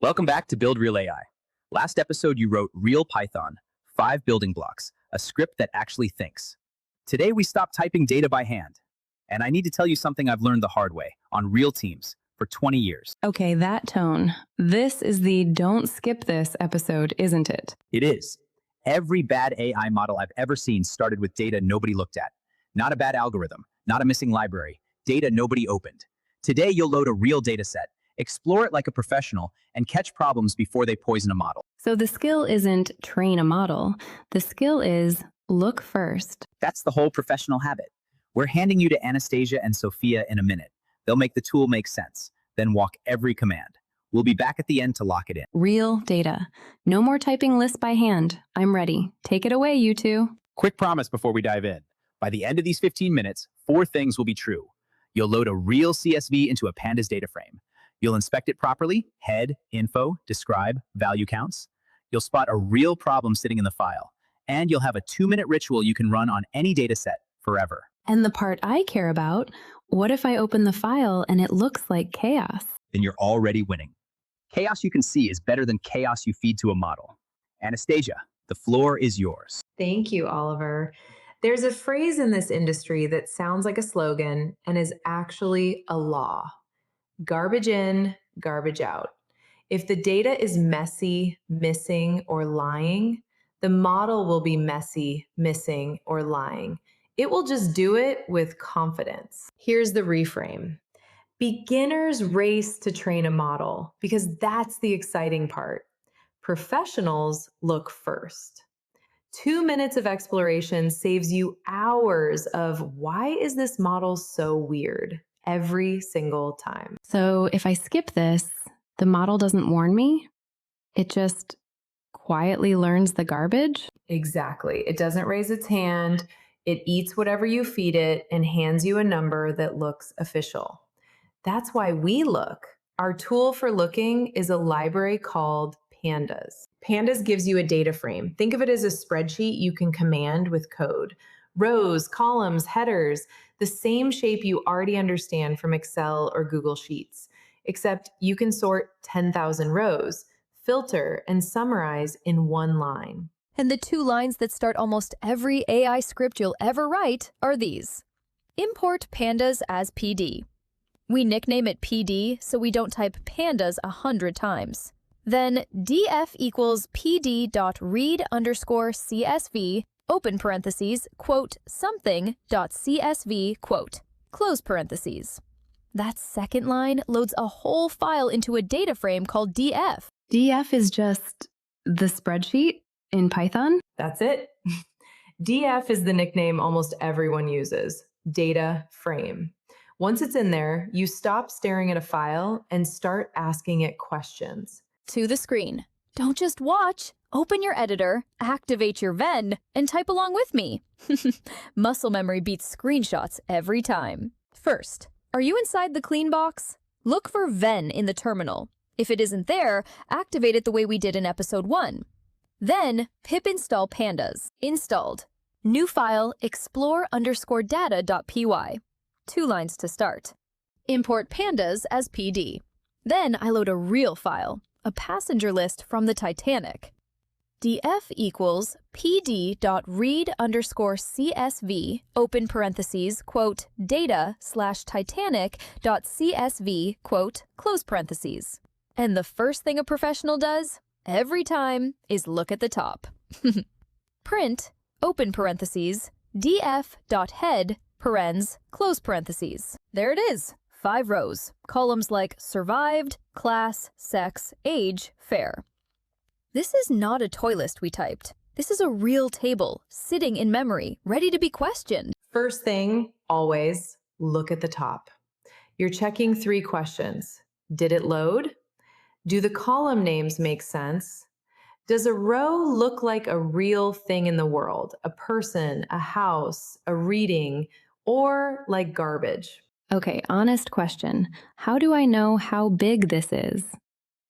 Welcome back to Build Real AI. Last episode, you wrote Real Python, 5 building blocks, a script that actually thinks. Today, we stopped typing data by hand. And I need to tell you something I've learned the hard way on real teams for 20 years. Okay, that tone. This is the don't skip this episode, isn't it? It is. Every bad AI model I've ever seen started with data nobody looked at. Not a bad algorithm, not a missing library, data nobody opened. Today, you'll load a real data set, explore it like a professional, and catch problems before they poison a model. So the skill isn't train a model. The skill is look first. That's the whole professional habit. We're handing you to Anastasia and Sophia in a minute. They'll make the tool make sense, then walk every command. We'll be back at the end to lock it in. Real data. No more typing lists by hand. I'm ready. Take it away, you two. Quick promise before we dive in. By the end of these 15 minutes, 4 things will be true. You'll load a real CSV into a Pandas DataFrame. You'll inspect it properly, head, info, describe, value counts. You'll spot a real problem sitting in the file. And you'll have a 2-minute ritual you can run on any data set forever. And the part I care about, what if I open the file and it looks like chaos? Then you're already winning. Chaos you can see is better than chaos you feed to a model. Anastasia, the floor is yours. Thank you, Oliver. There's a phrase in this industry that sounds like a slogan and is actually a law. Garbage in, garbage out. If the data is messy, missing, or lying, the model will be messy, missing, or lying. It will just do it with confidence. Here's the reframe. Beginners race to train a model because that's the exciting part. Professionals look first. 2 minutes of exploration saves you hours of why is this model so weird every single time. So if I skip this, the model doesn't warn me? It just quietly learns the garbage? Exactly. It doesn't raise its hand. It eats whatever you feed it and hands you a number that looks official. That's why we look. Our tool for looking is a library called Pandas. Pandas gives you a data frame. Think of it as a spreadsheet you can command with code. Rows, columns, headers, the same shape you already understand from Excel or Google Sheets, except you can sort 10,000 rows, filter, and summarize in one line. And the 2 lines that start almost every AI script you'll ever write are these. Import pandas as PD. We nickname it PD so we don't type pandas 100 times. Then df equals pd.read_CSV, open parentheses, quote, something.csv, quote, close parentheses. That second line loads a whole file into a data frame called df. DF is just the spreadsheet in Python? That's it. df is the nickname almost everyone uses, data frame. Once it's in there, you stop staring at a file and start asking it questions. To the screen. Don't just watch. Open your editor, activate your Venn, and type along with me. Muscle memory beats screenshots every time. First, are you inside the clean box? Look for Venn in the terminal. If it isn't there, activate it the way we did in episode 1. Then, pip install pandas. Installed. New file, explore_data.py. 2 lines to start. Import pandas as PD. Then I load a real file, a passenger list from the Titanic. df equals pd.read_CSV, open parentheses, quote, data/Titanic.csv, quote, close parentheses. And the first thing a professional does, every time, is look at the top. Print, open parentheses, df.head, parens, close parentheses. There it is, 5 rows, columns like survived, class, sex, age, fair. This is not a toy list we typed. This is a real table, sitting in memory, ready to be questioned. First thing, always, look at the top. You're checking 3 questions. Did it load? Do the column names make sense? Does a row look like a real thing in the world? A person, a house, a reading, or like garbage? Okay, honest question. How do I know how big this is?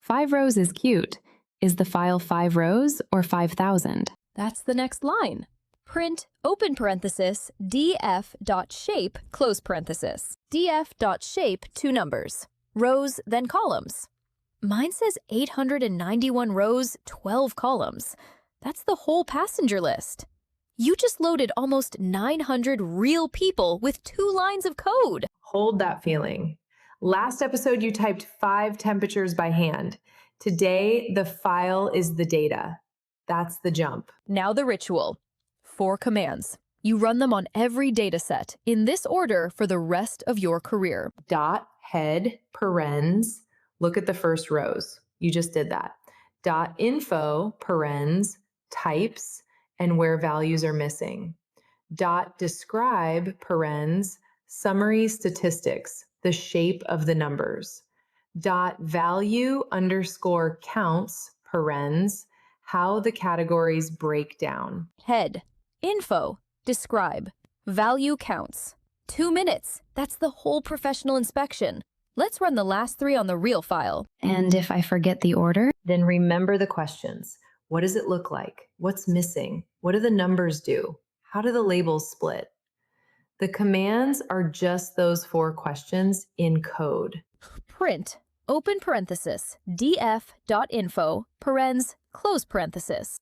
5 rows is cute. Is the file 5 rows or 5,000? That's the next line. Print, open parenthesis, df.shape, close parenthesis. df.shape, 2 numbers. Rows, then columns. Mine says 891 rows, 12 columns. That's the whole passenger list. You just loaded almost 900 real people with 2 lines of code. Hold that feeling. Last episode, you typed 5 temperatures by hand. Today, the file is the data. That's the jump. Now the ritual. 4 commands. You run them on every dataset in this order for the rest of your career. Dot, head, parens. Look at the first rows. You just did that. Dot info, parens, types, and where values are missing. Dot describe, parens, summary statistics, the shape of the numbers. Dot value underscore counts, parens, how the categories break down. Head, info, describe, value counts. 2 minutes. That's the whole professional inspection. Let's run the last 3 on the real file. And if I forget the order? Then remember the questions. What does it look like? What's missing? What do the numbers do? How do the labels split? The commands are just those 4 questions in code. Print, open parenthesis, df.info, parens, close parenthesis.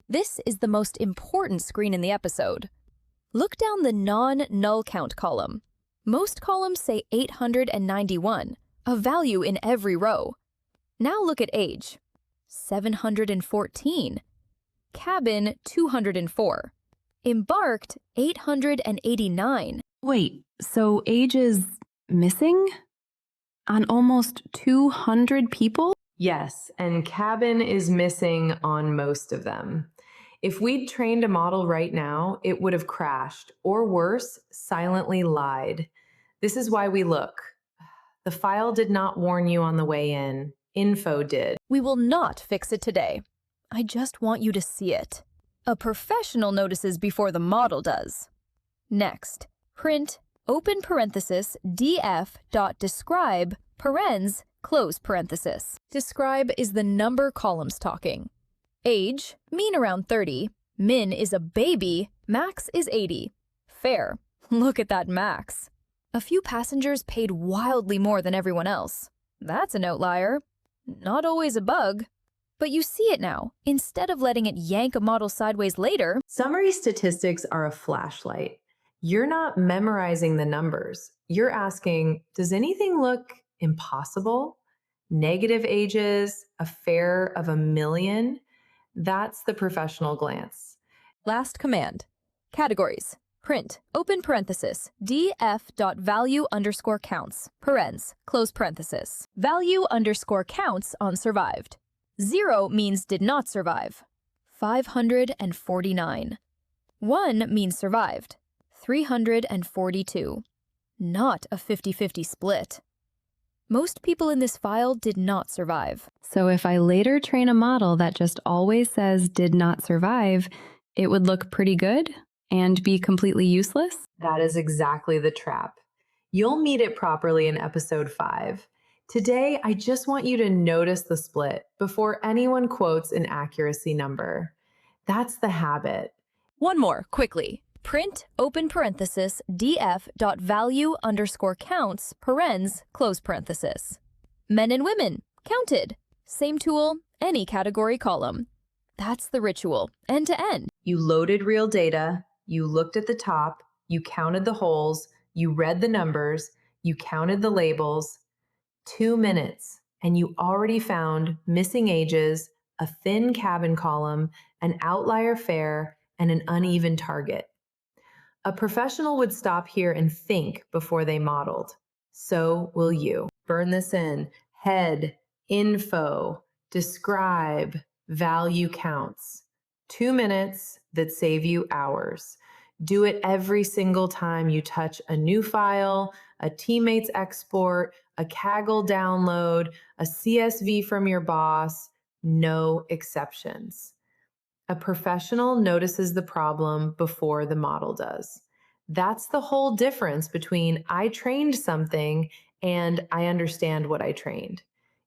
This is the most important screen in the episode. Look down the non-null count column. Most columns say 891, a value in every row. Now look at age. 714. Cabin, 204. Embarked, 889. Wait, so age is missing? On almost 200 people? Yes, and cabin is missing on most of them. If we'd trained a model right now, it would have crashed, or worse, silently lied. This is why we look. The file did not warn you on the way in. Info did. We will not fix it today. I just want you to see it. A professional notices before the model does. Next, print, open parenthesis, df.describe, parens, close parenthesis. Describe is the number columns talking. Age, mean around 30. Min is a baby. Max is 80. Fair. Look at that max. A few passengers paid wildly more than everyone else. That's an outlier. Not always a bug. But you see it now. Instead of letting it yank a model sideways later, Summary statistics are a flashlight. You're not memorizing the numbers. You're asking, does anything look impossible? Negative ages, a fair of 1 million? That's the professional glance. last command. Categories. Print, open parenthesis, df.value underscore counts, parens, close parenthesis. Value underscore counts on survived. 0 means did not survive. 549. 1 means survived. 342. Not a 50-50 split. Most people in this file did not survive. So if I later train a model that just always says did not survive, it would look pretty good and be completely useless? That is exactly the trap. You'll meet it properly in episode 5. Today, I just want you to notice the split before anyone quotes an accuracy number. That's the habit. One more, quickly. Print, open parenthesis, df.value underscore counts, parens, close parenthesis. Men and women, counted. Same tool, any category column. That's the ritual, end to end. You loaded real data, you looked at the top, you counted the holes, you read the numbers, you counted the labels. 2 minutes, and you already found missing ages, a thin cabin column, an outlier fare, and an uneven target. A professional would stop here and think before they modeled. So will you. Burn this in. Head, info, describe, value counts. 2 minutes that save you hours. Do it every single time you touch a new file, a teammate's export, a Kaggle download, a CSV from your boss. No exceptions. A professional notices the problem before the model does. That's the whole difference between I trained something and I understand what I trained.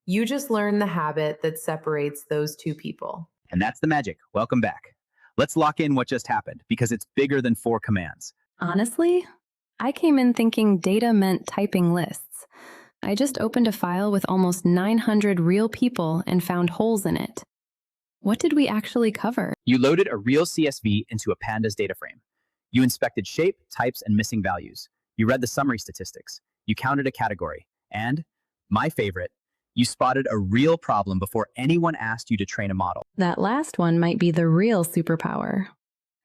You just learned the habit that separates those two people. And that's the magic. Welcome back. Let's lock in what just happened because it's bigger than 4 commands. Honestly, I came in thinking data meant typing lists. I just opened a file with almost 900 real people and found holes in it. What did we actually cover? You loaded a real CSV into a Pandas DataFrame. You inspected shape, types, and missing values. You read the summary statistics. You counted a category. And, my favorite, you spotted a real problem before anyone asked you to train a model. That last one might be the real superpower.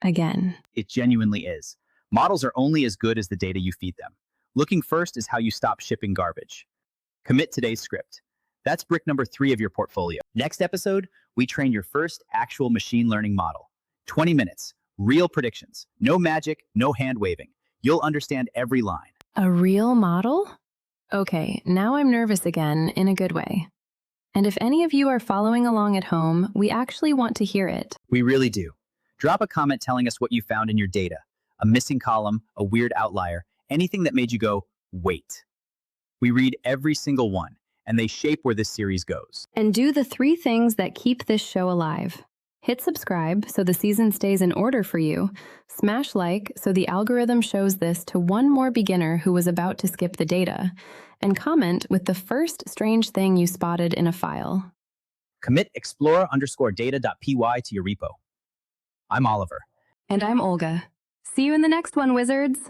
Again. It genuinely is. Models are only as good as the data you feed them. Looking first is how you stop shipping garbage. Commit today's script. That's brick number 3 of your portfolio. Next episode, we train your first actual machine learning model. 20 minutes, real predictions, no magic, no hand waving. You'll understand every line. A real model? Okay, now I'm nervous again, in a good way. And if any of you are following along at home, we actually want to hear it. We really do. Drop a comment telling us what you found in your data. A missing column, a weird outlier, anything that made you go, wait. We read every single one, and they shape where this series goes. And do the 3 things that keep this show alive. Hit subscribe so the season stays in order for you. Smash like so the algorithm shows this to one more beginner who was about to skip the data. And comment with the first strange thing you spotted in a file. Commit explorer_data.py to your repo. I'm Oliver. And I'm Olga. See you in the next one, wizards!